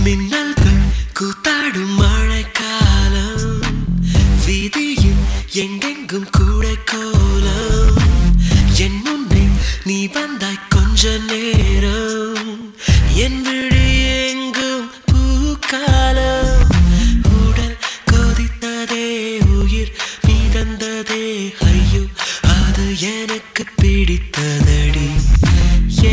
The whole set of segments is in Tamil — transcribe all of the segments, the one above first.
மின்னல்கள் கூத்தாடும் மழைக்காலம், வீதியில் எங்கெங்கும் கூட கோலம். என் முன்னே நீ வந்தாய் கொஞ்ச நேரம், என் விழி எங்கும் பூக்காலம். உடல் கொதித்ததே, உயிர் மிதந்ததே, ஐயோ அது எனக்கு பிடித்ததடி.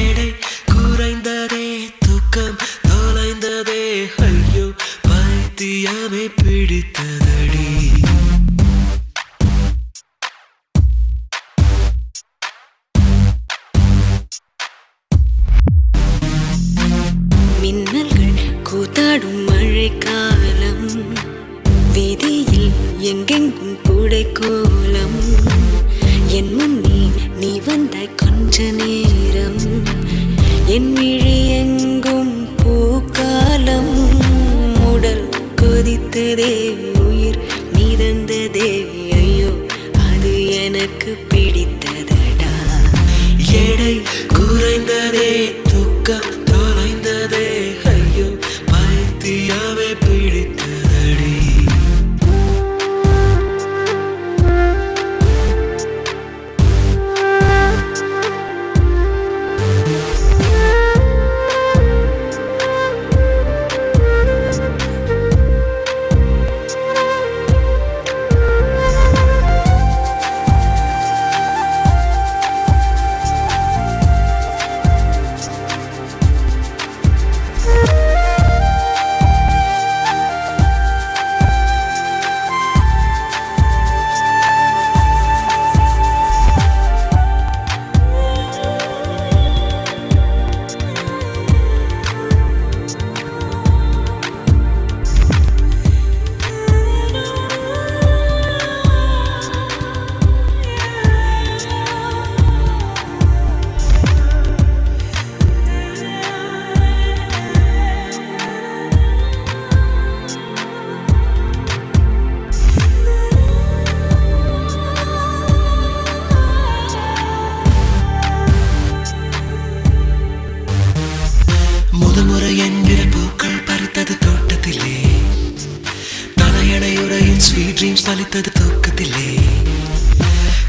எடை குறைந்ததே, தூக்கம் தொலைந்ததே, ஐயோ பைத்தியமே பிடித்ததடி. மின்னல்கள் கூத்தாடும் மழைக்காலம், வீதியில் எங்கெங்கும் கூடை கோலம். என் முன்னே நீ வந்தாய் கொஞ்ச நேரம், என் விழி எங்கும் பூக்காலம். உடல் கொதித்ததே, உயிர் மிதந்ததே, ஐயோ அது எனக்கு பிடித்ததடா. எடை குறைந்ததே, தூக்கம் தொலைந்ததே, ஐயோ பைத்தியமே பிடித்ததடி. முதமுறை என்கிற பூக்கள் பறித்தது தோட்டத்திலே, தலையணையுறையில் ஸ்வீட் ட்ரீம்ஸ் பலித்தது தூக்கத்திலே.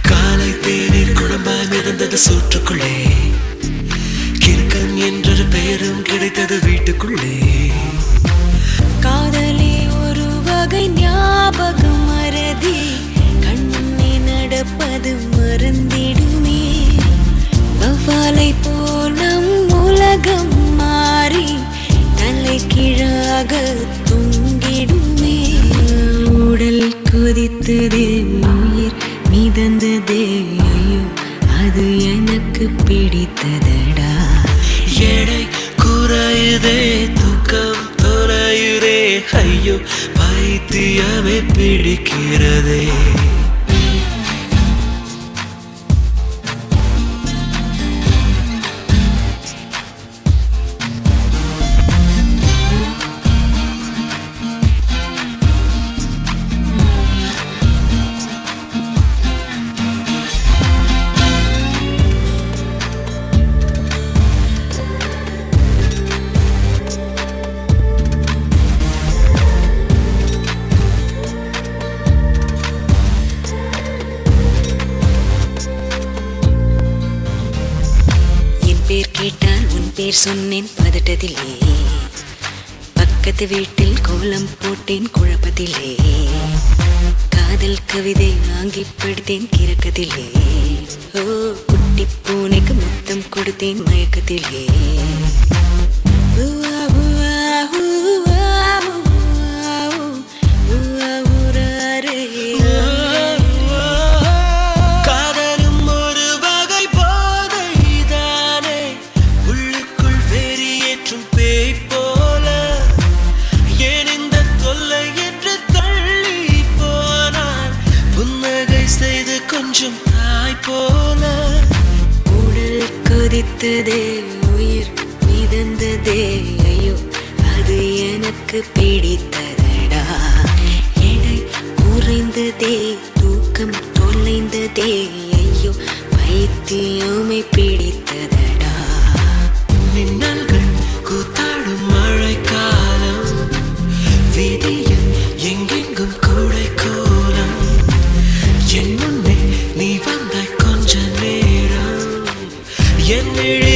காலை தேநீர் குழம்பாய் மிதந்தது சோற்றுக்குள்ளே, கிறுக்கன் என்றொரு பெயரும் கிடைத்தது வீட்டுக்குள்ளே. காதலே ஒரு வகை ஞாபகம் மறதி, கண்ணே நடப்பது மறந்திடுமே. வவ்வாலை போல் நம் உலகம் மாறி தலை கீழாக தொங்கிடுமே. உடல் கொதித்ததே, உயிர் மிதந்ததே, ஐயோ அது எனக்கு பிடித்ததடா. எடை குறையுதே, தூக்கம் தொலையுதே, ஐயோ பைத்தியமே பிடிக்கிறதே. பேர் கேட்டால் உன் பேர் சொன்னேன் பதட்டத்திலே, பக்கத்து வீட்டில் கோலம் போட்டேன் குழப்பத்திலே. காதல் கவிதை வாங்கி படித்தேன் கிறக்கத்திலே, ஓ குட்டி பூனைக்கு முத்தம் கொடுத்தேன் மயக்கத்திலே. கொஞ்சம் தாய் போல உடல் கொதித்ததே, உயிர் மிதந்ததே, ஐயோ அது எனக்கு பிடித்ததடா. எடை குறைந்ததே, தூக்கம் தொலைந்ததே, ஐயோ பைத்தியமே பிடித்ததடா. மின்னல்கள் கூத்தாடும் மழைக்காலம், விழி